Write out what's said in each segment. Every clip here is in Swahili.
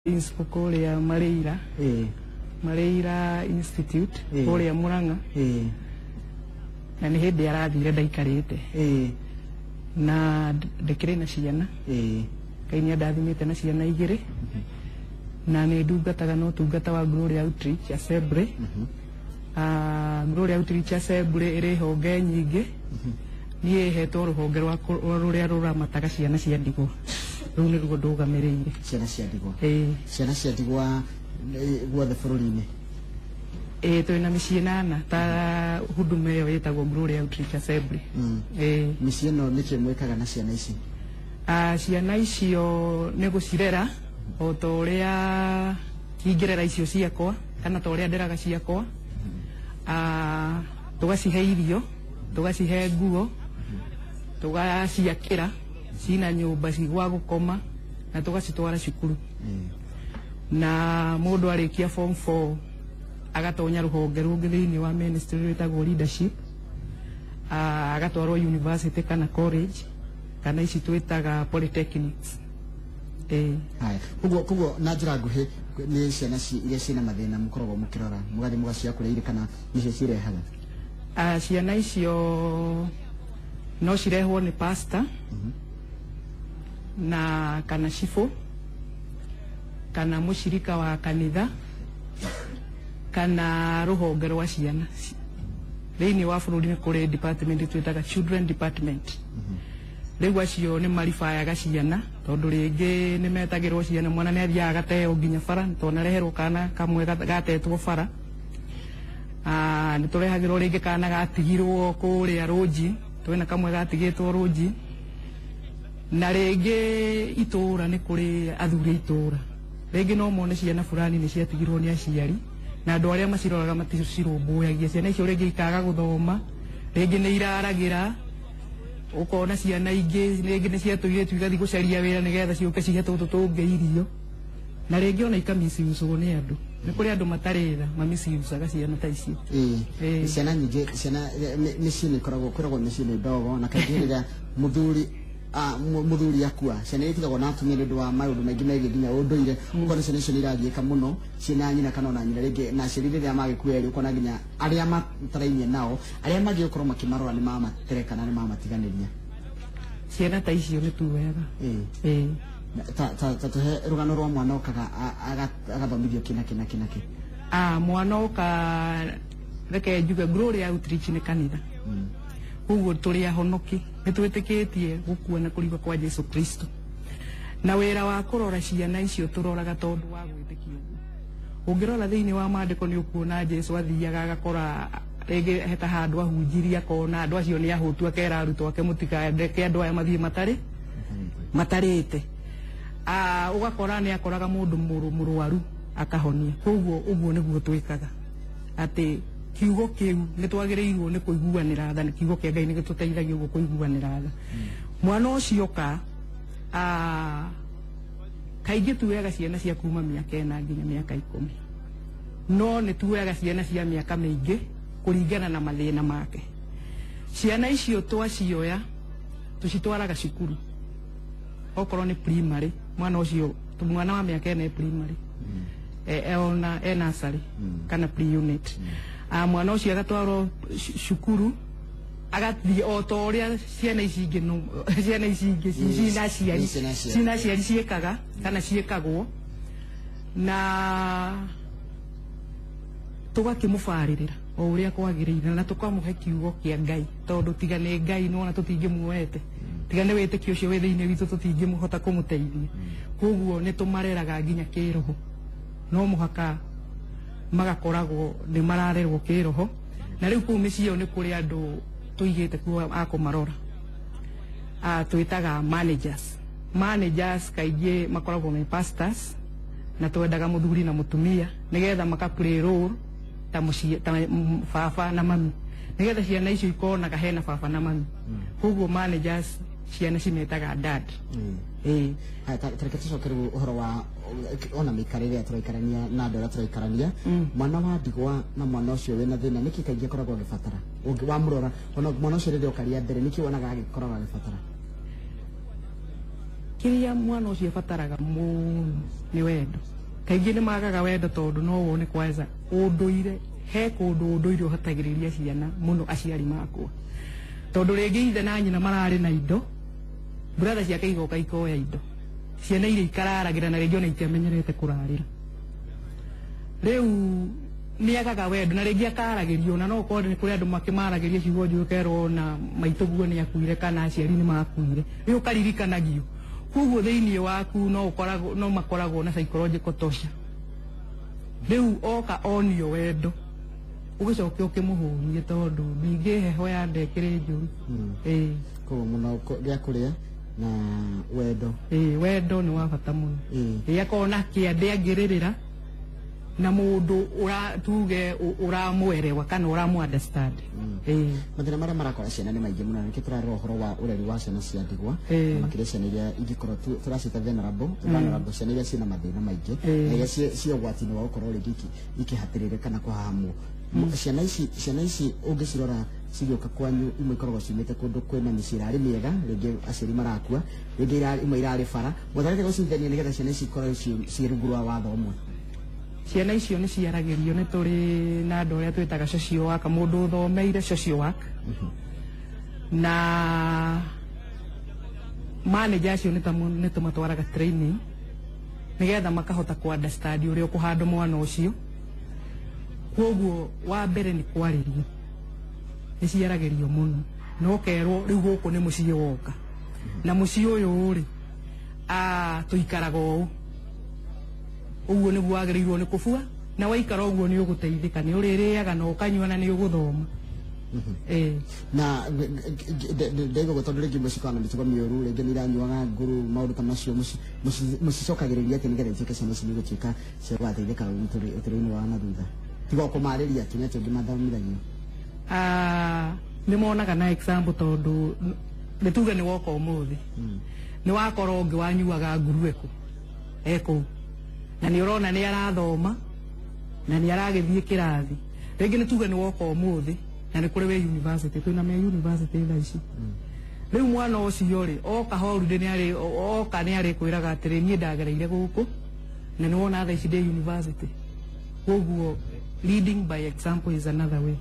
principal kũrĩa Mareira Institute kũrĩa Murang'a na nĩ hĩndĩ arathire ndaikarĩte na ndekĩrĩ na ciana Ngai nĩ andathimĩte na ciana 2 na nĩ ndungataga no tungata wa Glory Outreach Assembly Glory Outreach Assembly ĩrĩ honge nyingĩ niĩ hetwo rũhonge rũrĩa rũramataga ciana cia ndigwa rũu nĩruo ndũgamĩrĩire ciana cia ndigwa guothe bũrũri-inĩ twĩna mĩciĩ 8 ta huduma ĩyo ĩtagwo Glory Outreach Assembly mĩciĩ ĩno nĩkĩ mwĩkaga na ciana ici ciana icio nĩ gũcirera o ta ũrĩa ingĩrera icio ciakwa kana ta ũrĩa nderaga ciakwa tũgacihe irio tũgacihe nguo tũgaciakĩra cina nyũmba cigwa gũkoma na tũgacitwara cukuru na mũndũ arĩkia form 4 agatonya rũhonge rũngĩ thĩinĩ wa ministry rwĩtagwo leadership agatwarwo university kana college kana ici twĩtaga polytechnics kuguo na njĩra nguhĩ nĩ ciana iria ciĩna mathĩna mũkoragwo mũkĩrora mũgathiĩ mũgaciakũra irĩ kana nĩcio cirehaga ciana icio no cirehwo nĩ pastor na kana cibũ kana mũcirika wa kanitha kana rũhonge rwa ciana thĩinĩ wa bũrũri nĩ kũrĩ department twĩtaga children department rĩu acio nĩ maribayaga ciana tondũ rĩngĩ nĩ metagĩrwo ciana mwana nĩ athiaga agateo nginya bara tũnareherwo kana kamwe gatetwo bara nĩ tũrehagĩrwo rĩngĩ kana gatigirwo kũrĩa rũnji twĩna kamwe gatigĩtwo rũnji na rĩngĩ itũũra nĩ kũrĩ athuri itũũra rĩngĩ no mone ciana fulani nĩ ciatigirwo nĩ aciari na andũ arĩa maciroraga maticirũmbũyagia ciana icio rĩngĩ ikaga gũthoma rĩngĩ nĩ iraragĩra ũkona ciana ingĩ rĩngĩ nĩ ciatũirĩtu igathiĩ gũcaria wĩra nĩgetha ciũke cihe tũtũ tũngĩ irio na rĩngĩ ona ikamiciucwo nĩ andũ nĩ kũrĩ andũ matarĩ tha mamiciucaga ciana ta icio ciana nyingĩ ciana mĩciĩ nĩ kwĩragwo mĩciĩ nĩ ndogo na kaingĩ rĩrĩa mũthuri akua ciana itigagwo na atumia nĩ ũndũ wa maũndũ maingĩ megiĩ nginya ũndũire ũkona ciana icio nĩ iragiĩka mũno ciĩna nyina kana ona nyina rĩngĩ na aciari rĩrĩa magĩkuo erĩ ũkona nginya arĩa matarainie nao arĩa mangĩ gũkorwo makĩmarora nĩ mamatere kana nĩ mamatiganĩria ciana ta icio nĩ tuoyaga ta tuhe rũgano rwa mwana okaga agathomithio kĩnakĩ mwana oka reke njuge Glory Outreach nĩ kanitha koguo tũrĩ ahonoki nĩ twĩtĩkĩtie gũkua na kũriũka kwa Jesu Kristo na wĩra wa kũrora ciana icio tũroraga tondũ wa gwĩtĩkia ũguo ũngĩrora thĩinĩ wa maandĩko nĩ ũkuona Jesu athiaga agakora rĩngĩ heta handũ ahunjirie akona andũ acio nĩ ahũtu akera arutwo ake mũtikandeke andũ aya mathiĩ matarĩte ũgakora nĩ akoraga mũndũ mũrwaru akahonia koguo ũguo nĩguo twĩkaga atĩ kiugo kĩu nĩ twagĩrĩirwo nĩ kũiguanĩra tha kiugo kĩa Ngai nĩ gĩtũteithagia ũguo kũiguanĩra tha mwana ũcio ka kaingĩ tuoyaga ciana cia kuma mĩaka 4 nginya mĩaka 10 no nĩ tuoyaga ciana cia mĩaka mĩingĩ kũringana na mathĩna make ciana icio twacioya tũcitwaraga cukuru okorwo nĩ primary mwana ũcio mwana wa mĩaka 4 primary ona nursery kana pre-unit mwana ũcio agatwarwo cukuru agathiĩ o ta ũrĩa ciana ici ingĩ cina aciari ciĩkaga kana ciĩkagwo na tũgakĩmũbarĩrĩra o ũrĩa kwagĩrĩire na tũkamũhe kiugo kĩa Ngai tondũ tiga nĩ Ngai nona tũtingĩmuoete tiga nĩ wĩtĩkio ũcio wĩ thĩinĩ witũ tũtingĩmũhota kũmũteithia koguo nĩ tũmareraga nginya kĩroho no mũhaka magakoragwo nĩ mararerwo kĩroho na rĩu kũu mĩciĩ ĩyo nĩ kũrĩ andũ tũigĩte kuo akũmarora twĩtaga managers kaingĩ makoragwo me pastors na twendaga mũthuri na mũtumia nĩgetha makaplay role ta baba na mami nĩgetha ciana icio ikonaga hena baba na mami koguo managers ciana cimetaga dad tareke tũcokere ũhoro wa ona mĩikarĩre tũraikarania na andũ arĩa tũraikarania mwana wa ndigwa na mwana ũcio wĩna thĩna nĩkĩ kaingĩ akoragwo agĩbatara wamũrora ona mwana ũcio rĩrĩa ũkaria mbere nĩkĩ wonaga agĩkoragwo agĩbatara kĩrĩa mwana ũcio abataraga mũno nĩ wendo kaingĩ nĩ magaga wendo tondũ no wone kwanza ũndũire he kũndũ ũndũire ũhatagĩrĩria ciana mũno aciari makwa tondũ rĩngĩ ithe na nyina mararĩ na indo brother ciake igoka ikoya indo ciana iria ikararagĩra na rĩngĩ ona itiamenyerete kũrarĩra rĩu nĩagaga wendo na rĩngĩ akaragĩrio na no ũkorwo nĩ kũrĩ andũ makĩmaragĩria ciugo njũru kerwo na maitũguo nĩ akuire kana aciari nĩ makuire rĩu ũkaririkanagio koguo thĩinĩ waku no makoragwo na psychological torture rĩu oka onio wendo ũgĩcokia ũkĩmũhũrie tondũ ningĩ heho ya ndekĩrĩ njũru koguo mũno gĩa kũrĩa na wendo wendo nĩ wa bata mũno rĩrĩa akona kĩande angĩrĩrĩra na mũndũ tuge ũramwerewa kana ũramu-understand mathĩna marĩa marakora ciana nĩ maingĩ mũno nĩkĩ tũrarora ũhoro wa ũreri wa ciana cia ndigwa na makĩria ciana iria ingĩkorwo tũracita vulnerable ciana iria ciĩna mathĩna maingĩ na iria ciĩ ũgwati-inĩ wa gũkorwo rĩngĩ ikĩhatĩrĩrĩka na kũhahamwo ciana ici ũngĩcirora cigĩũka kwanyu imwe ikoragwo ciumĩte kũndũ kwĩna mĩciĩ ĩrarĩ mĩega rĩngĩ aciari marakua rĩngĩ imwe irarĩ bara mũtarĩte gũcithania nĩgetha ciana ici ikorwo ciĩ rungu rwa watho ũmwe ciana icio nĩ ciaragĩrio nĩ tũrĩ na andũ arĩa twĩtaga social worker mũndũ ũthomeire social work na manager acio nĩ tũmatwaraga training nĩgetha makahota ku-understand ũrĩa ũkũhanda mwana ũcio koguo wa mbere nĩ kwarĩrio nĩ ciaragĩrio mũno no kerwo rĩu gũkũ nĩ mũciĩ woka na mũciĩ ũyũ rĩ tũikaraga ũũ ũguo nĩguo wagĩrĩirwo nĩ kũbua na waikara ũguo nĩ ũgũteithĩka nĩ ũrĩrĩaga na ũkanyua na nĩ ũgũthoma na ndĩgũgũ tondũ rĩngĩ mũcikana na mĩtugo mĩũru rĩngĩ nĩ iranyuaga nguru maũndũ ta macio mũcicokagĩrĩria atĩ nĩgetha ituĩke ciana ici nĩ gũtuĩka cia gũgateithĩka ũtũũro-inĩ wa na thutha tiga kũmarĩria atumia acio angĩ mathomithagio nĩ monaga na example tondũ nĩ tuge nĩ woka ũmũthĩ nĩ wakorwo ũngĩ wanyuaga nguru ekũu na nĩ ũrona nĩ arathoma na nĩ aragĩthiĩ kĩrathi rĩngĩ nĩ tuge nĩ woka ũmũthĩ na nĩ kũrĩ we university twĩna me university thaa ici rĩu mwana ũcio rĩ oka holiday oka nĩ arĩkwĩraga atĩrĩ niĩ ndagereire gũkũ na nĩ wona thaa ici ndĩ university koguo leading by example is another way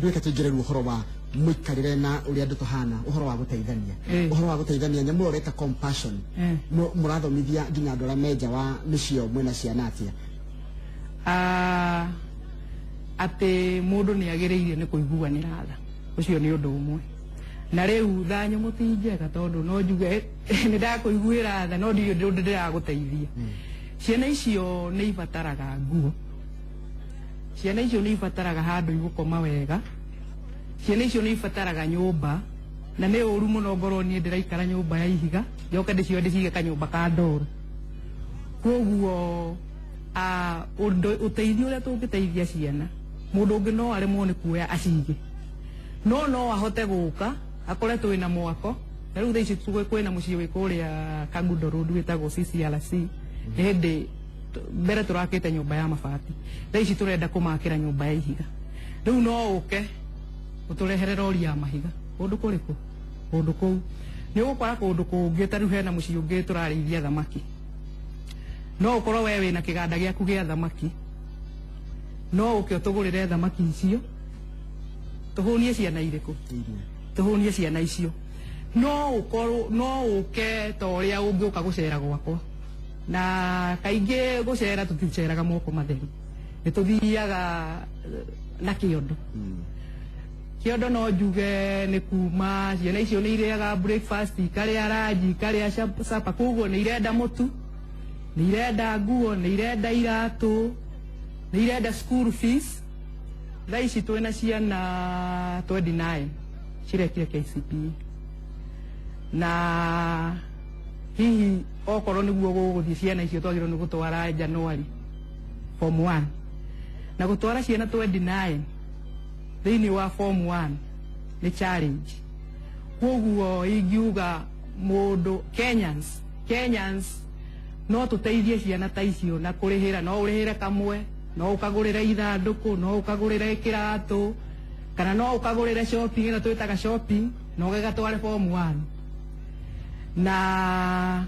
rĩu tũingĩre ũhoro wa mũikarĩre na ũrĩa andũ tũhana ũhoro wa gũteithania nyamũ ũreta compassion mũrathomithia nginya andũ arĩa menja wa mĩciĩ mwena ciana atĩa atĩ mũndũ nĩ agĩrĩire nĩ kũiguanĩra tha ũcio nĩ ũndũ ũmwe na rĩu tha nyamũ ti njega tondũ no njuge nĩ ndakũiguĩra tha no ndiũĩ ũndũ ndĩragũteithia ciana icio nĩ ibataraga nguo ciana icio nĩ ibataraga handũ igũkoma wega ciana icio nĩ ibataraga nyũmba na nĩ ũru mũno ngorwo niĩ ndĩraikara nyũmba ya ihiga njoke ndĩcige kanyũmba ka ndoro koguo ũteithio ũrĩa tũngĩteithia ciana mũndũ ũngĩ no aremwo nĩ kuoya acige no ahote gũka akore twĩna mwako na rĩu thaa ici kwĩna mũciĩ wĩ kũrĩa Kagundo Road wĩtagwo CCRC nĩ hĩndĩ mbere tũrakĩte nyũmba ya mabati thaa ici tũrenda kũmakĩra nyũmba ya ihiga rĩu no ũke ũtũrehere rori ya mahiga kũndũ kũrĩkũ kũndũ kũu nĩ ũgũkora kũndũ kũngĩ ta rĩu hena mũciĩ ũngĩ tũrarĩithia thamaki no ũkorwo we wĩna kĩganda gĩaku gĩa thamaki no ũke ũtũgũrĩre thamaki icio tũhũnie ciana irĩkũ tũhũnie ciana icio no ũke ta ũrĩa ũngĩũka gũcera gwakwa na kaingĩ gũcera tũticeraga moko matheri nĩ tũthiaga na kĩondo kĩondo no njuge nĩ kuma ciana icio nĩ irĩaga breakfast ikarĩa ranji ikarĩa supper koguo nĩ irenda mũtu nĩ irenda nguo nĩ irenda iratũ nĩ irenda school fees thaa ici twĩna ciana 29 cirekire KCPE na hihi okorwo nĩguo gũgũthiĩ ciana icio twagĩrĩirwo nĩ gũtwara January form 1 na gũtwara ciana 29 thĩinĩ wa form 1 nĩ challenge koguo ingiuga mũndũ Kenyans no tũteithie ciana ta icio na kũrĩhĩra no ũrĩhĩre kamwe no ũkagũrĩre ithandũkũ no ũkagũrĩre kĩratũ kana no ũkagũrĩre shopping ĩno twĩtaga shopping no ũgĩgatware form 1 na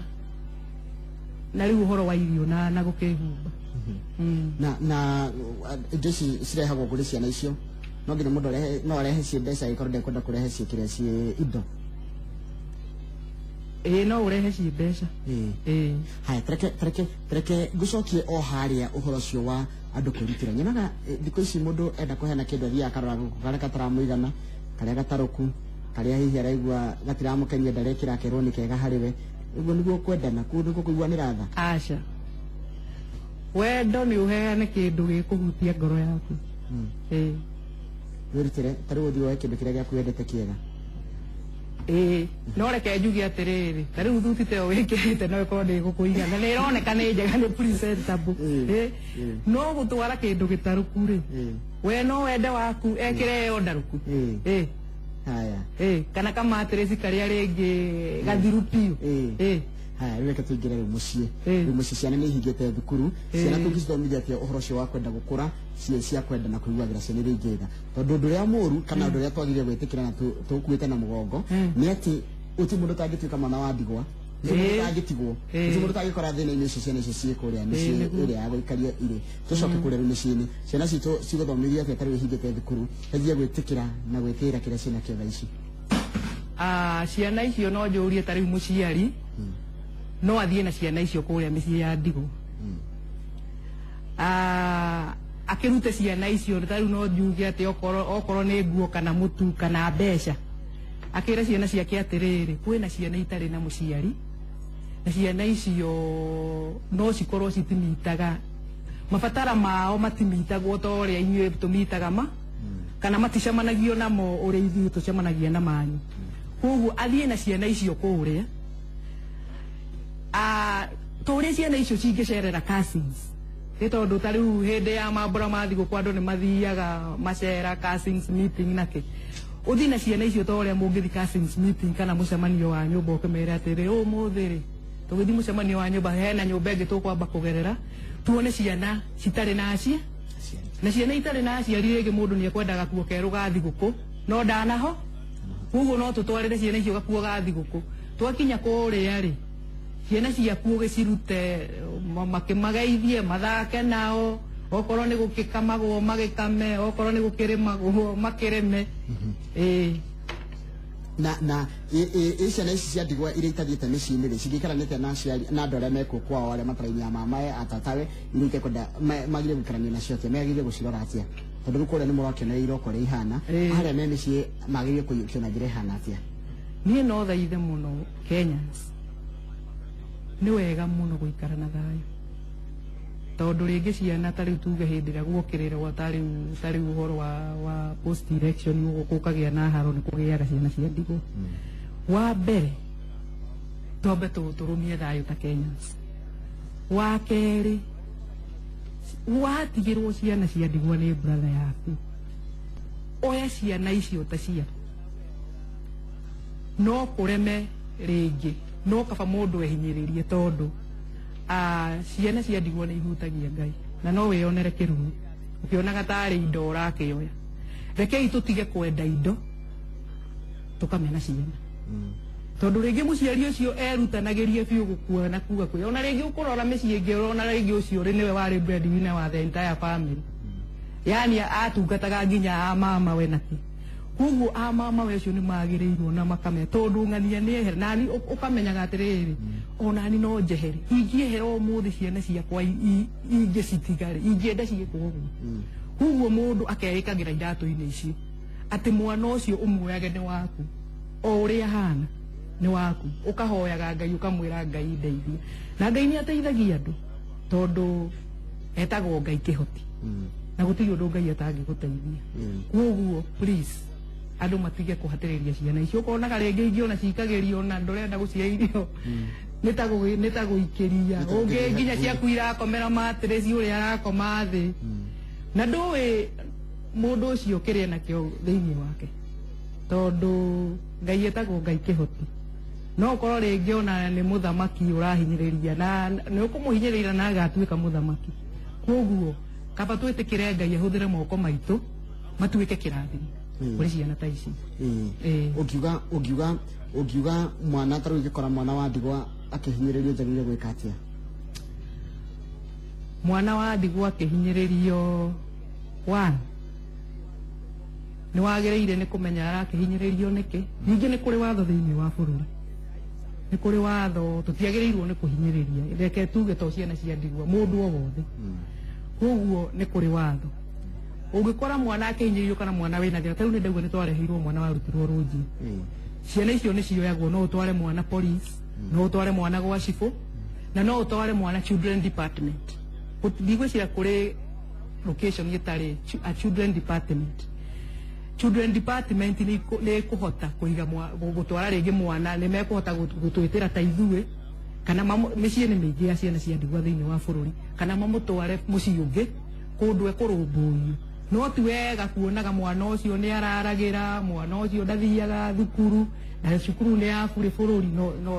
na riu uhoro wa irio na gukihumba na indo ici cirehagwo kũrĩ ciana icio no nginya mũndũ no arehe ciĩ mbeca ĩkorwo ndekwenda kũrehe ciĩ kĩrĩa ciĩ indo no urehe ciĩ mbeca haya tereke ngũcokie o harĩa ũhoro ũcio wa andũ kwĩrutĩra nyonaga thikũ ici mũndũ enda kũheana kĩndũ athiaga akarora gũkũ karĩa kataramũigana karĩa gatarũku karĩa hihi araigua gatiramũkenia ndarekĩra akerwo nĩ kega harĩ we ũguo nĩguo kwendana kũu nĩguo kũiguanĩra tha aca wendo nĩ ũheane kĩndũ gĩkũhutia ngoro yaku wĩrutĩre tarĩu ũthiĩ woe kĩndũ kĩrĩa gĩaku wendete kĩega no reke njuge atĩrĩrĩ tarĩu thutite ĩyo wĩkĩrĩte no ĩkorwo ndĩgũkũigana na nĩ ĩroneka nĩ njega nĩ presentable no gũtwara kĩndũ gĩtarũku rĩ we no wende waku ekĩre ĩyo ndarũku haya kana kamatirĩci karĩa rĩngĩ gathiru piũ haya reke tũingĩre rĩu mũciĩ ciana nĩ ihingĩte thukuru ciana tũngĩcithomithia atĩa ũhoro ũcio wa kwenda gũkũra cia kwenda na kũiguagĩra ciana iria ingĩ tha tondũ ũndũ ũrĩa mũru kana ũndũ ũrĩa twagĩrĩire gwĩtĩkĩra na tũkuĩte na mũgongo nĩ atĩ ũti mũndũ tangĩtuĩka mwana wa ndigwa tangĩtigwo ũti mũndũ tangĩkora thĩna-inĩ ũcio ciana icio ciĩ kũrĩa mĩciĩ ĩrĩa ya gũikaria irĩ tũcoke kũrĩa rĩu mĩciĩ-inĩ ciana citũ cigũthomithia atĩa tarĩu ihingĩte thukuru ĩthiĩ gwĩtĩkĩra na gwĩtĩĩra kĩrĩa ciĩna kĩo tha ici ciana icio no njũrie tarĩu mũciari no athiĩ na ciana icio kũrĩa mĩciĩ ya ndigũ akĩrute ciana icio tarĩu no njuge atĩ okorwo nĩ nguo kana mũtu kana mbeca akĩre ciana ciake atĩrĩrĩ kwĩna ciana itarĩ na mũciari na ciana icio no cikorwo citimitaga mabatara mao matimitagwo ta ũrĩa inyuĩ tũmitaga kana maticemanagia namo ũrĩa ithuĩ tũcemanagia na manyu koguo athiĩ na ciana icio kũrĩa tũrĩa ciana icio cingĩcerera cousins nĩ tondũ tarĩu hĩndĩ ya mambũra ma thigũkũ andũ nĩ mathiaga macera cousins meeting nake ũthiĩ na ciana icio ta ũrĩa mũngĩthi cousins meeting kana mũcemanio wa nyũmba ũkĩmera atĩrĩ ũmũthĩ rĩ tũgĩthiĩ mũcemanio wa nyũmba hena nyũmba ĩngĩ tũkwamba kũgerera tuone ciana citarĩ na aciari na ciana itarĩ na aciari rĩngĩ mũndũ nĩ ekwendaga gakuo kerũ ga thigũkũ no ndanaho koguo no tũtwarĩre ciana icio gakuo ga thigũkũ twakinya kũrĩa rĩ ciana ciaku ũgĩcirute makĩmageithie mathake nao okorwo nĩ gũgĩkamagwo magĩkame okorwo nĩ gũkĩrĩmagwo makĩrĩme na ciana ici cia ndigwa iria itathiĩte mĩciĩ-inĩ rĩ cingĩikaranĩte na andũ arĩa mekwo kwao arĩa mataraimia mamae atatawe iria itekwenda magire gũikarania nacio atĩa megĩrĩire gũcirora atĩa tondũ rĩu kũrĩa nĩ mũrakĩona iroko rĩa ihana harĩa me mĩciĩ magĩrĩire kũiyũkio na njĩra ihana atĩa niĩ no thaithe mũno Kenyans nĩ wega mũno gũikara na thayũ tondũ rĩngĩ ciana tarĩu tuge hĩndĩ ĩrĩa guokĩrĩrwo tarĩu ũhoro wa post election gũkagĩa na haro nĩ kũgĩaga ciana cia ndigũ wa mbere twambe tũrũmie thayũ ta Kenyans wa kerĩ watigĩrwo ciana cia ndigwa nĩ brother yaku oya ciana icio ta cia no kũreme rĩngĩ no kaba mũndũ ehinyĩrĩrie tondũ ciana cia ndigwa nĩ ihutagia Ngai na no wĩonere kĩrumi ũkĩonaga tarĩ indo ũrakĩoya rekei tũtige kwenda indo tũkamena ciana tondũ rĩngĩ mũciari ũcio erutanagĩrie biũ gũkua na kuga kwĩ ona rĩngĩ ũkũrora mĩciĩ ĩngĩ ũrona rĩngĩ ũcio nĩwe warĩ breadwinner wa the entire family yani atungataga nginya mama we nake koguo mama we ũcio nĩ magĩrĩirwo na makame tondũ ng'ania nĩ ehere nani ũkamenyaga atĩrĩrĩ onani no njehere ingĩehera ũmũthĩ ciana ciakwa ingĩcitigare ingĩenda ciĩkwo ũguo koguo mũndũ akeĩkagĩra iratũ-inĩ icio atĩ mwana ũcio ũmuoyage nĩ waku o ũrĩa hana nĩ waku ũkahoyaga Ngai ũkamwĩra Ngai ndeithia na Ngai nĩ ateithagia andũ tondũ etagwo Ngai kĩhoti na gũtirĩ ũndũ Ngai atangĩgũteithia koguo please andũ matige kũhatĩrĩria ciana icio ũkonaga rĩngĩ ingĩona cikagĩrio na ndũrenda gũcihe irio nĩ ta gũikĩria ũngĩ nginya ciaku irakomera matirĩci ũrĩa arakoma thĩ na ndũĩ mũndũ ũcio kĩrĩa nakĩo thĩinĩ wake tondũ Ngai etagwo Ngai kĩhoti no ũkorwo rĩngĩ ona nĩ mũthamaki ũrahinyĩrĩria na nĩ ũkũmũhinyĩrĩria na agatuĩka mũthamaki koguo kaba twĩtĩkĩre Ngai ahũthĩre moko maitũ matuĩke kĩrathimo kũrĩ ciana ta ici ũngiuga mwana tarĩu ũngĩkora mwana wa ndigwa akĩhinyĩrĩrio njagĩrĩire gwĩka atĩa mwana wa ndigwa akihinyĩrĩrio one nĩ wagĩrĩire nĩ kũmenya arakihinyĩrĩrio nĩkĩ. Ningĩ nĩ kũrĩ watho thĩinĩ wa bũrũri, nĩ kũrĩ watho tũtiagĩrĩirwo nĩ kũhinyĩrĩria, reke tuge to ciana cia ndigwa, mũndũ o wothe. Koguo nĩ kũrĩ watho. Ũngĩkora mwana akĩhinyĩrĩrio kana mwana wĩna thĩna, ta rĩu nĩ ndauga nĩ twareheirwo mwana warutirwo rũnji, ciana icio nĩ cioyagwo, no ũtware mwana police, no ũtware mwana gwa cibũ, na no ũtware mwana children department. Ndigwĩciria kũrĩ location ĩtarĩ a children department. Children department nĩ kũhota kũiga gũtwara rĩngĩ mwana, nĩ mekũhota gũtwĩtĩra ta ithuĩ, kana mĩciĩ nĩ mĩingĩ ya ciana cia ndigwa thĩinĩ wa bũrũri, kana mamũtware mũciĩ ũngĩ kũndũ ekũrũmbũiyo. No ti wega kuonaga mwana ũcio nĩ araragĩra, mwana ũcio ndathiaga thukuru, na cukuru nĩ ya bũrũri,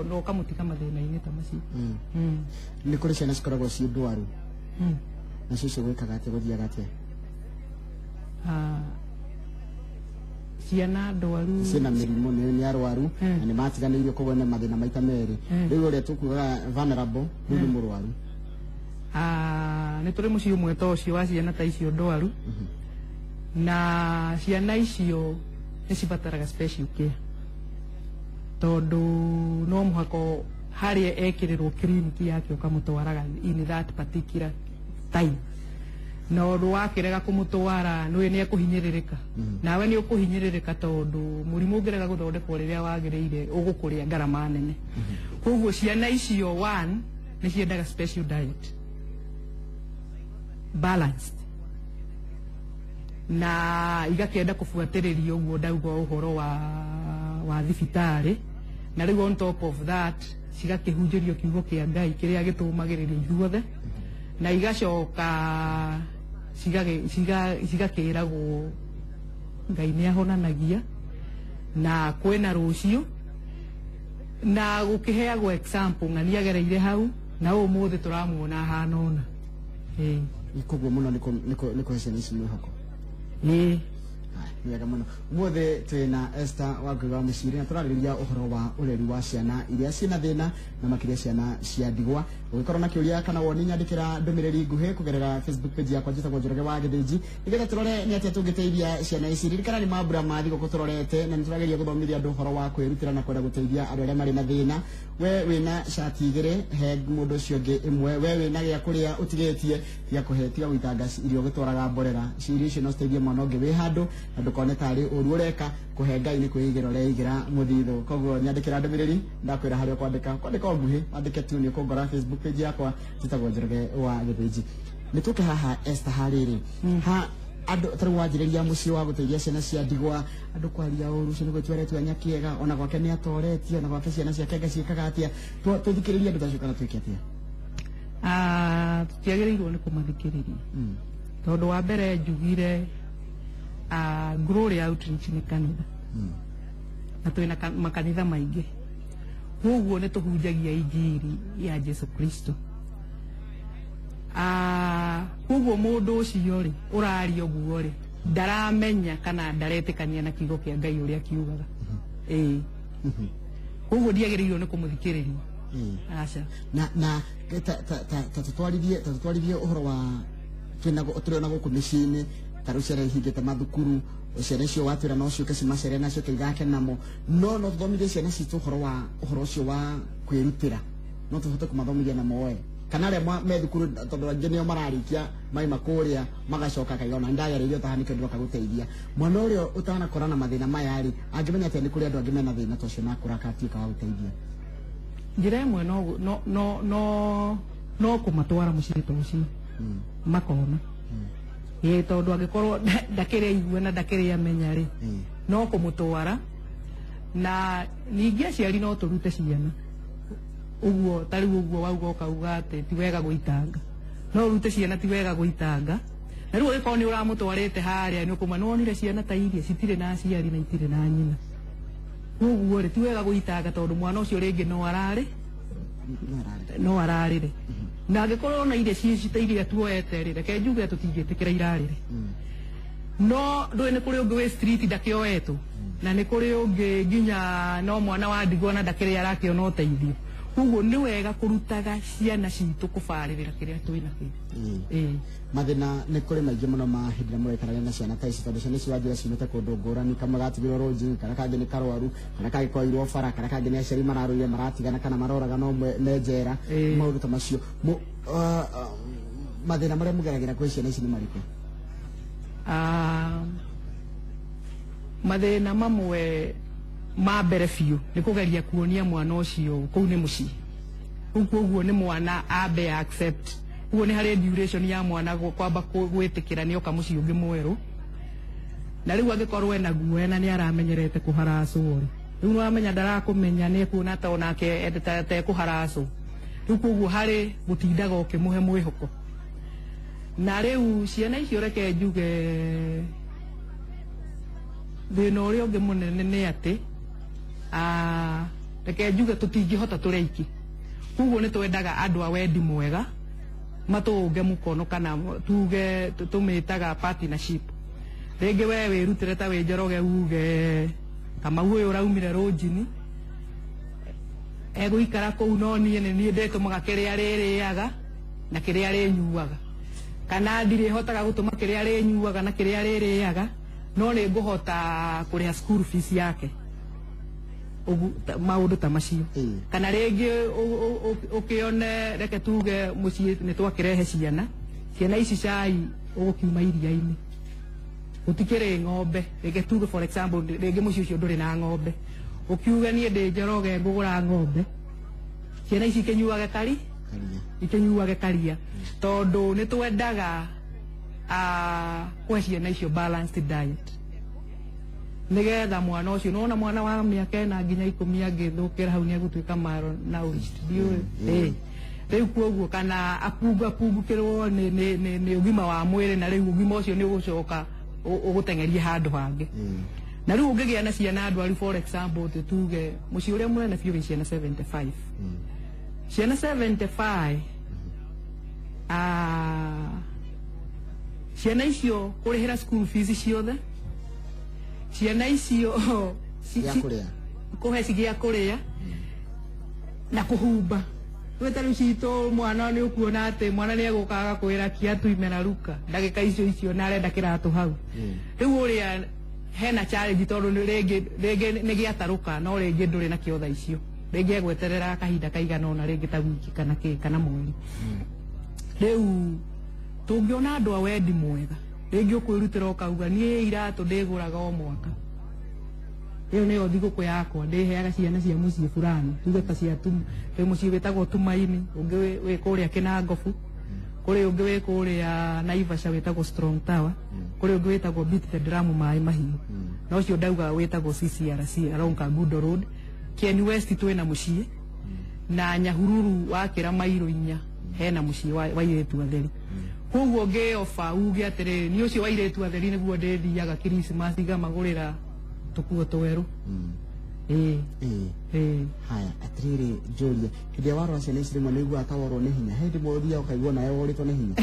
no kamũtiga mathĩna-inĩ ta macio. Nĩ kũrĩ ciana cikoragwo ciĩ ndwaru, na cio gwĩkaga atĩa, gũthiaga atĩa? Ciana ndwaru ciĩna mĩrimũ, nĩ arwaru na nĩ matiganĩirio, koguo nĩ mathĩna maita merĩ. Rĩu ũrĩa tũkugaga vulnerable rĩu nĩ mũrwaru. Nĩ tũrĩ mũciĩ ũmwe ta ũcio wa ciana ta icio ndwaru, na ciana icio nĩ cibataraga special care, tondũ no mũhaka harĩa ekĩrĩrwo kiriniki yake ũkamũtwaraga in that particular time, na ũndũ wakĩrega kũmũtwara nĩ ekũhinyĩrĩrĩka, nawe nĩ ũkũhinyĩrĩrĩka, tondũ mũrimũ ũngĩrega gũthondekwo rĩrĩa wagĩrĩire ũgũkũrĩa ngarama nene. Koguo ciana icio one nĩ ciendaga special diet balanced, na igakĩenda kũbuatĩrĩria ũguo ndauga ũhoro wa thibitarĩ, na rĩu on top of that cigakĩhunjĩrio kiugo kĩa Ngai kĩrĩa gĩtũmagĩrĩria ithuothe, na igacoka cigakĩragwo Ngai nĩ ahonanagia, na kwĩna rũciũ, na gũkĩheagwo example ng'ani agereire hau, na ũmũthĩ tũramuona ahana ũna. Koguo mũno nĩ kũhe ciana ici mwĩhoko. Wega mũno. Ũmũthĩ twĩna Esther Wangui wa Mũciri, na tũrarĩrĩria ũhoro wa ũreri wa ciana iria ciĩna thĩna, na makĩria ciana cia ndigwa. Ũngĩkorwo na kĩũria kana woni, nyandĩkĩra ndũmĩrĩri nguhĩ kũgerera Facebook page yakwa njĩtagwo Njoroge wa Gĩthĩnji, nĩgetha tũrore nĩ atĩa tũngĩteithia ciana ici. Ririkana nĩ mambura ma thigũkũ tũrorete, na nĩ tũrageria gũthomithia andũ ũhoro wa kwĩrutĩra na kwenda gũteithia andũ arĩa marĩ na thĩna. We wĩna shati igĩrĩ, he mũndũ ũcio ũngĩ ĩmwe. We wĩna gĩa kũrĩa ũtigĩtie gĩa kũhe, tiga gũitanga irio ũgĩtwaraga mborera. Cirio icio no citeithie mwana ũngĩ wĩ handũ, na ndũkone tarĩ ũru ũreka. Kũhe Ngai nĩ kwĩigĩra ũreigĩra mũthithũ. Koguo nyandĩkĩra ndũmĩrĩri, ndakwĩra harĩa ũkwandĩka nguhĩ, wandĩke tu nĩ ũkũngora Facebook page yakwa njĩtagwo Njoroge wa Gĩthĩnji. Nĩ tũke haha Esther harĩrĩ, andũ tarĩ wanjĩrĩria mũciĩ wa gũteithia ciana cia ndigwa, andũ kwaria ũru ũcio nĩ gwĩtweretwo nyakiega, ona gwake nĩ atoretie, ona gwake ciana ciake ngaciĩkaga atĩa. Tũthikĩrĩrie andũ tacio kana twĩke atĩa? Tũtiagĩrĩirwo nĩ kũmathikĩrĩria, tondũ wa mbere njugire Glory Outreach nĩ kanitha, na twĩna makanitha maingĩ, koguo nĩ tũhunjagia injiri ya Jesu Kristo. Koguo mũndũ ũcio rĩ ũraria ũguo rĩ ndaramenya kana ndaretĩkania na kiugo kĩa Ngai ũrĩa kiugaga. Koguo ndiagĩrĩirwo nĩ kũmũthikĩrĩria. Aca. Na tatũtwarithie ũhoro wa tũrĩ na gũkũ mĩciĩ-inĩ, tarĩ ciana ihingĩte mathukuru, ciana icio watwĩra no ciũke cimacere nacio teithake namo, no tũthomithie ciana citũ ũhoro ũcio wa kwĩrutĩra, no tũhote kũmathomithia namo we, kana arĩa me thukuru, tondũ angĩ nĩo mararĩkia maima kũrĩa magacoka kaiga ona ndagereire ũtahanĩke ndoka gũteithia mwana ũrĩa ũtanakora na mathĩna maya rĩ, angĩmenya atĩa nĩ kũrĩ andũ angĩ mena thĩna ta ũcio na akũraka atuĩka wa gũteithia. Njĩra ĩmwe no kũmatwara mũciĩ ta ũcio makona, tondũ angĩkorwo ndakĩrĩ aigua na ndakĩrĩ amenya rĩ, no kũmũtwara. Na ningĩ aciari no tũrute ciana ũguo, tarĩ ũguo wauga ũkauga atĩ ti wega gũitanga, no ũrute ciana ti wega gũitanga. Na rĩu ũgĩkorwo nĩ ũramũtwarĩte harĩa nĩ ũkũma nĩ wonire ciana ta iria citirĩ na aciari na itirĩ na nyina, ũguo rĩ ti wega gũitanga, tondũ mwana ũcio rĩngĩ no ararĩre, na angĩkorwo na iria ta iria tuoete rĩ, reke njuge tũtingĩtĩkĩra irarĩre, no ndũĩ nĩ kũrĩ ũngĩ wĩ street ndakĩoetwo, na nĩ kũrĩ ũngĩ nginya no mwana wa ndigwa na ndakĩrĩ arakĩona ũteithio. koguo nĩ wega kũrutaga ciana citũ kũbarĩrĩra kĩrĩa twĩna kĩo. Mathina nĩ kũrĩ maingĩ mũno ma hĩndĩ ĩrĩa mũraikarania na ciana ta ici tondũ ciana ici wanjĩra ciumĩte kũndũ ngũrani, kamwe gatigirwo rũnji, kana kangĩ nĩ karwaru, kana kangĩ koirwo bara, kana kangĩ nĩ aciari mararũire maratigana kana maroraga no me njera, maũndũ ta macio. Mathina marĩa mũgeragĩra kwĩ ciana ici nĩ marĩkũ? Mathĩna mamwe ma mbere biũ nĩ kũgeria kuonia mwana ũcio kũu nĩ mũciĩ. Koguo nĩ mwana ambe accept. Koguo nĩ harĩ duration ya mwana kwamba gwĩtĩkĩra nĩ oka mũciĩ ũngĩ mwerũ. Na rĩu angĩkorwo ena guoya na nĩ aramenyerete kũharacwo rĩ, rĩu nĩ wamenya ndarakũmenya nĩ ekuona ta onake tekũharacwo. Rĩu koguo harĩ gũtindaga ũkĩmũhe mwĩhoko. Na rĩu ciana icio reke njuge thĩna ũrĩa ũngĩ mũnene nĩ atĩ reke njuge tũtingĩhota tũrĩ aiki. Koguo nĩ twendaga andũ a wendi mwega matũũnge mũkono kana tuge tũmĩtaga partnership. Rĩngĩ we wĩrutĩre ta wĩ Njoroge uge Kamau ũyũ ũraumire rũnjini egũikara kũu no niĩ nĩ niĩ ndĩtũmaga kĩrĩa rĩrĩaga na kĩrĩa rĩnyuaga, kana ndirĩhotaga gũtũma kĩrĩa rĩnyuaga na kĩrĩa rĩrĩaga no nĩ ngũhota kũrĩha school fees yake. Maũndũ ta macio. Kana rĩngĩ ũkĩone reke tuge mũciĩ nĩ twakĩrehe ciana ici cai ũgũkiuma iria-inĩ gũtikĩrĩ ng'ombe, reke tuge for example rĩngĩ mũciĩ ũcio ndũrĩ na ng'ombe, ũkiuga niĩ ndĩ Njoroge ngũgũra ng'ombe, ciana ici ikĩnyuage ikĩnyuage karia, tondũ nĩ twendaga kũhe ciana icio balanced diet nĩgetha mwana ũcio nona mwana wa mĩaka ĩna nginya 10 angĩthũkĩra hau nĩ egũtuĩka malnourished. Rĩu koguo kana apungukĩrwo nĩ ũgima wa mwĩrĩ na rĩu ũgima ũcio nĩ ũgũcoka ũgũteng'erie handũ hangĩ. Na rĩu ũngĩgĩa na ciana ndwaru for example tuge mũciĩ ũrĩa mũnene biũ wĩ ciana 75. Ciana 75 ciana icio kũrĩhĩra school fees ciothe, ciana icio kũhe gĩa kũrĩa na kũhumba. Tweta rĩu citũ mwana nĩ ũkuona atĩ mwana nĩ egũkaga kwĩra kiatu imena ruka ndagĩka icio na arenda kĩratũ hau. Rĩu ũrĩa hena challenge tondũ rĩngĩ nĩ gĩatarũka no rĩngĩ ndũrĩ na kĩotha icio, rĩngĩ egweterera kahinda kaigana ona rĩngĩ ta wiki kana mweri. Rĩu tũngĩona andũ a wendi mwega, rĩngĩ ũkwĩrutĩra ũkauga niĩ iratũ ndĩgũraga o mwaka, ĩyo nĩyo thigũkũ yakwa ndĩheaga ciana cia mũciĩ fulani, tuge ta cia twĩ mũciĩ wĩtagwo Tumaini, ũngĩ wĩ kũrĩa Kĩnangobu, kũrĩ ũngĩ wĩ kũrĩa Naivasha wĩtagwo Strong Tower, kũrĩ ũngĩ wĩtagwo Beat the Drum Maĩ Mahiũ, na ũcio ndauga wĩtagwo CCRC along Kangundo Road. Kieni West twĩna mũciĩ na Nyahururu wakĩra mairo 4 hena mũciĩ wa airĩtu atheri. Koguo ngĩoba uge atĩrĩrĩ nĩ ũcio wa airĩtu atheri nĩguo ndĩthiaga Christmas ngamagũrĩra tũkuo twerũ. Haya atĩrĩrĩ Njũria, hĩndĩ ĩrĩa warora ciana ici rĩmwe nĩ ũiguaga ta worwo nĩ hinya, hĩndĩ ĩmwe ũthiaga ũkaigua nawe worĩtwo nĩ hinya?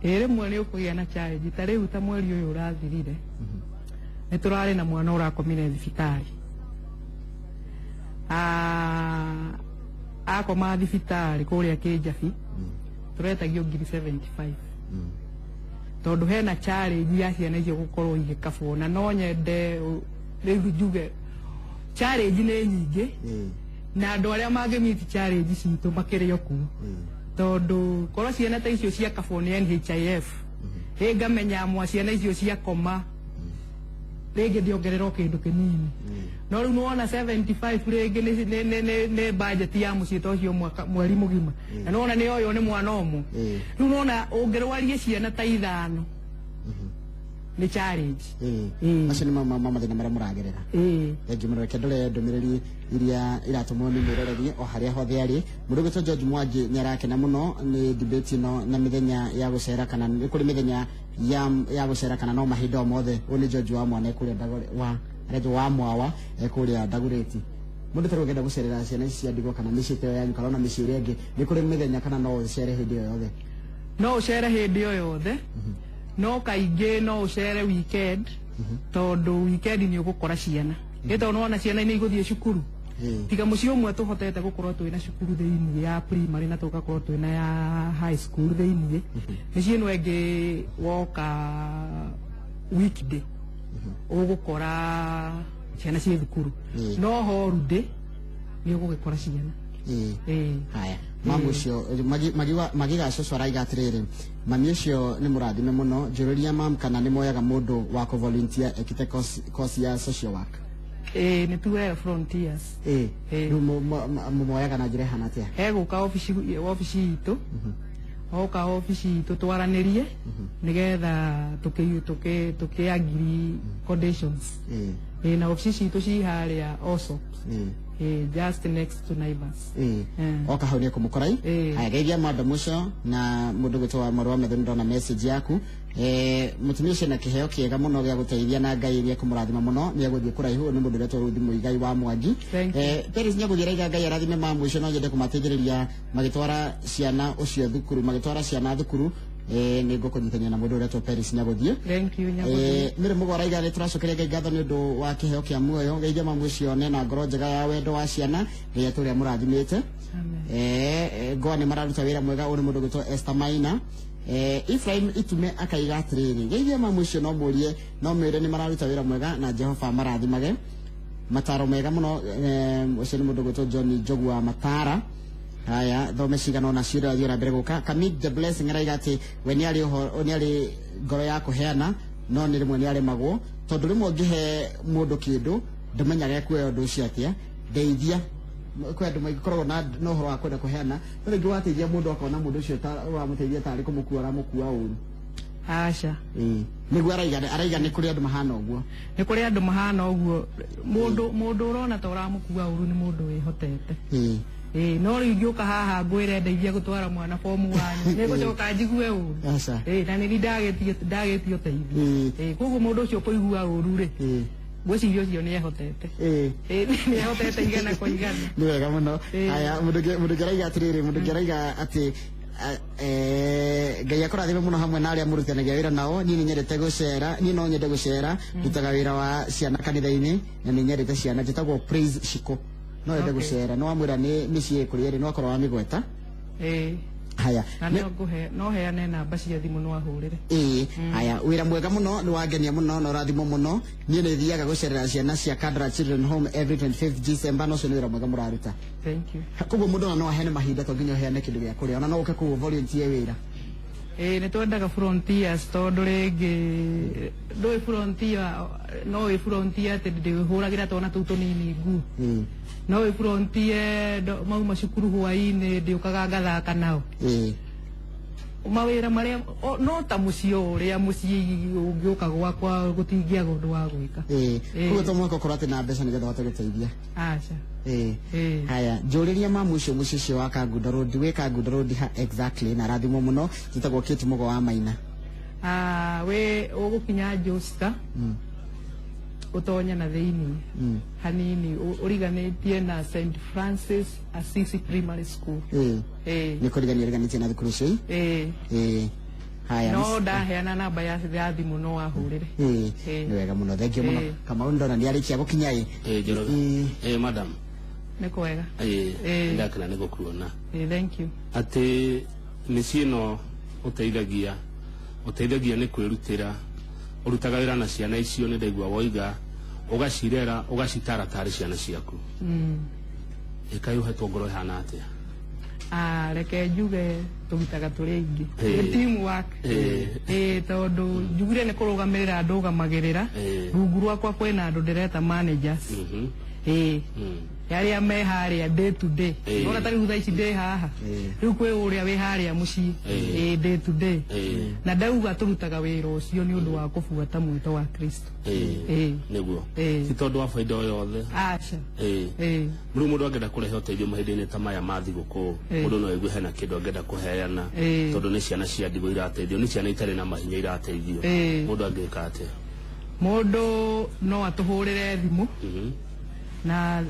Rĩmwe nĩ ũkũgĩa na challenge ta rĩu ta mweri ũyũ ũrathirire nĩ tũrarĩ na mwana ũrakomire thibitarĩ. Akoma thibitarĩ kũrĩa Kĩnjabi tũretagio ngiri 75 tondũ hena challenge ya ciana icio gũkorwo igĩkabwo, na no nyende rĩu njuge challenge nĩ nyingĩ na andũ arĩa mangĩmiti challenge citũ makĩrĩ o kuo, tondũ korwo ciana ta icio ciakabwo nĩ NHIF rĩngĩ ngamenya ciana icio ciakoma rĩngĩ ndiongererwo kĩndũ kĩnini, no rĩu nĩwona 75 rĩngĩ nĩ budget ya mũciĩ ta ũcio mweri mũgima, na nĩwona nĩ oyo nĩ mwana ũmwe. Rĩu nĩwona ũngĩrwaria ciana ta 5 nĩ challenge. Macio nĩ mathĩna marĩa mũragerera. Thengi mũno, reke ndore ndũmĩrĩri iria iratũmwo nĩ mwĩrorerie o harĩa hothe arĩ. Mũndũ ũgwĩtwo George Mwangi nĩ arakena mũno nĩ debate ĩno na mĩthenya ya gũcera, kana nĩ kũrĩ mĩthenya ya gũcera kana no mahinda o mothe. Ũyũ nĩ George wa mwana kũrĩa wa mwawa kũrĩa Ndagũrĩti. Mũndũ tarĩ ũngĩenda gũcerera ciana ici cia ndigwa kana mĩciĩ ta yanyu kana ona mĩciĩ ĩrĩa ĩngĩ, nĩ kũrĩ mĩthenya kana no ũcere hĩndĩ o yothe? No ũcere hĩndĩ o yothe, no kaingĩ no ũcere weekend tondũ weekend nĩ ũgũkora ciana gito no na ciana ni iguthie cukuru tiga mucio mwe tuhotete gukorwo twina cukuru thiini ya primary na tugakorwo twina ya high school thiini ni cieno engi woka weekday ugukora ciana cie thukuru no holiday ni ugukora ciana haya mambo cio magiga cio raiga atiriri mami cio ni murathime muno njuriria mam kana ni moyaga mundu wa ku volunteer ekite course ya social work ni tuwe frontiers moyaga na njira hana atia guka office itu oka office itu twaranirie nigetha tukiagiri conditions na office itu ci haria also just next to Naivas oka haunia kumukorai haya geithia mada muco na mundu gitwa marwa methundo na message yaku mutumia na kiheo kiega muno gya guteithia na ngai iria kumurathima muno ni aguthie kuraihu ni mundu retwo ruthi muigai wa Mwangi Peris ni aguthie raiga ngai arathime mamu icio no nyende kumateithĩrĩria magitwara ciana ucio thukuru magitwara ciana thukuru ni ngukũnyitania na mundu retwo Peris ni aguthie thank you nyaguthie mire mugoraiga ni turacokeria ngai ngatho ni undu wa kiheo kia muoyo geithia mamu icio na ngoro njega ya wendo wa ciana ngai turia murathimite ngoa ni mararuta wira mwega uri mundu gitwo Esther Maina Ephraim itume akaiga atiriri geithia mamu icio no murie no mwire ni mararuta wira mwega na Jehova marathimage mataro mega muno ucio ni mundu gitwo John Jogwa Matara haya thome cigana na ciira thiora mbere guka Kamid the blessing raiga ati we ni ari ngoro ya kuheana no ni rimwe ni ari magwo tondu rimwe ngihe mundu kindu ndimenyaga kuoya undu ucio atia ndeithia kwendu magikorwo na no horo wa kwenda kuheana no ringi wateithia mundu akona mundu ucio wa muteithia tari kumukua mukua uru aca niguo araiga ni kuri andu mahana uguo ni kuri andu mahana uguo mundu urona ta uramukua uru ni mundu wihotete no ringiuka haha ngwire ndeithia gutwara mwana form 1 ni gucoka njigue uru aca na ni ndagetio teithio koguo mundu ucio kuigua uru ri gwicirio cio ni ehotete ni ehotete igana kwa igana ni wega muno haya mundu geraiga atiriri mundu geraiga ati ngai akurathime muno hamwe na aria murutanagia wira nao ni nyendete gucera ni no nyende gucera ndutaga wira wa ciana kanitha-ini na ni nyendete ciana njitagwo Praise Shiko no nyende gucera no amwira ni micii kurieri no akorwo wa migweta haya no heane namba cia thimu no ahurire haya wira mwega muno ni wangenia muno no rathimo muno ni ni thiaga gucerera ciana cia Kadra Children Home every 25th December no cio ni wira mwega muraruta thank you koguo mundu no ahene mahinda to nginya heane kindu gya kuria ona no uke ku volunteer wira ni twendaga frontiers tondu ringi ndui frontier no frontier ati ndihuragira twana tu tunini ngu no frontier mauma cukuru hwaini ndiukaga ngathaka nao mawira maria no ta mucio uria mucii ungiuka gwakwa gutingia gundu wa gwika kuo to mwako korate na mbeca ni getha wate guteithia aca haya njuriria mamu ucio mucio wa Kagundo Road we Kagundo Road exactly na rathimo muno titagwo Kate Mugo wa Maina we ugukinya Josta utonya na thiini hanini uriganitie na St Francis Assisi Primary School ni kuriganitie na thukuru cio haya no ndaheana namba ya thimu no wahurire ni wega muno thengio muno kama ndona ni arikia gukinya madam ni kwega ndakana ni gukuona thank you ati micii no uteithagia ni kwirutira urutaga wira na ciana icio ni ndaigua woiga ugacirera ugacitara tari ciana ciaku ikai uhetwo ngoro hana atia reke njuge tugitaga turi ingi team work tondu njugire ni kurugamirira andu ugamagirira rungu rwakwa kwina andu ndireta managers yaria me haria day to day ona tari hutha ici day haha riu kwi uria wi haria mucii day to day na ndauga turutaga wira ucio ni undu wa kubuata mwito wa Kristo niguo ti tondu wa faida o yothe aca riu mundu angenda kurehe uteithio mahinda-ini ta maya ma thiguku mundu no igue hena kindu angenda kuheana tondu ni ciana cia ndigwa irateithio ni ciana itari na mahinya irateithio mundu angika atia mundu no atuhurire thimu na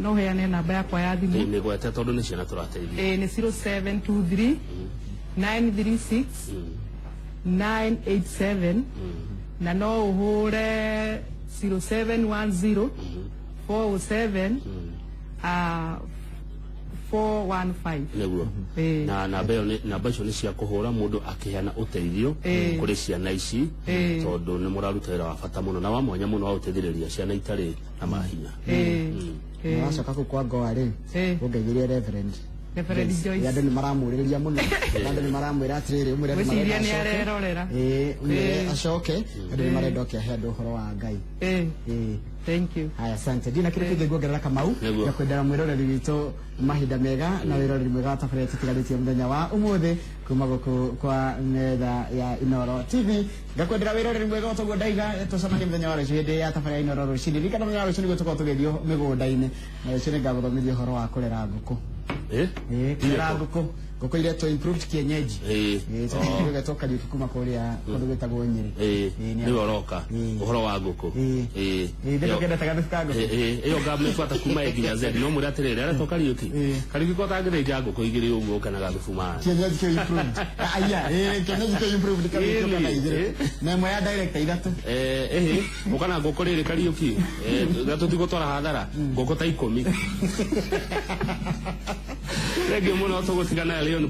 no heane namba yakwa ya thimu ni gwete tondu ni ciana turateithia ni 0723 936 987 na no uhure 0710 407 415 niguo na namba icio nĩ cia kũhũra mũndũ akĩheana ũteithio kũrĩ ciana ici tondũ nĩ mũraruta wĩra wa bata mũno na wa mwanya mũno wa gũteithĩrĩria ciana itarĩ na mahinya. Wacoka kũ kwa ngoa rĩ ũngeithirie Reverend Joyce andũ nĩ maramũrĩrĩria mũno andũ nĩ maramwĩra atĩrĩrĩ ũmwĩre gwĩciria nĩ arerorera ũmwĩre acoke andũ nĩ marenda oke ahe andũ ũhoro wa Ngai. Thank you. Haya, asante. Ndina kile kingĩ nguongerera Kamau ya kwendera mwĩroreri witũ mahinda mega na wĩroreri mwega wa tabarĩra tũtigarĩtie mũthenya wa ũmũthĩ kuma gũkũ kwa metha ya Inooro TV. Ngakwendera wĩroreri mwega ũtoguo ndaiga tũcemanie mũthenya wa rũciũ hĩndĩ ya tabarĩra ya Inooro rũcinĩ. Ririkana mũthenya wa rũciũ nĩguo tũkorwo tũgĩthiĩ mĩgũnda-inĩ na rũciũ nĩngagũthomithia ũhoro wa kũrera ngũkũ. Kũrera ngũkũ ngũkũ iria tũ improved kienyeji tũge tũkariũki kuma kũrĩa kũndũ gwĩtagwo Nyĩrĩ. Nĩwe ũroka ũhoro wa ngũkũ ĩyo ngamĩbuata kuma nginya Z no mũrĩ atĩrĩrĩ arĩa tũkariũki kariũki ko tangĩthĩnja ngũkũ igĩrĩ ũguo kana gathubu maĩ kienyeji kĩ improved kienyeji kĩ improved kariũki kana igĩrĩ na ĩmwe ya director ithatũ ũkana ngũkũ rĩrĩ kariũki gatũtigũtwara hathara ngũkũ ta 10 rĩngĩ mũno tũgũtigana leo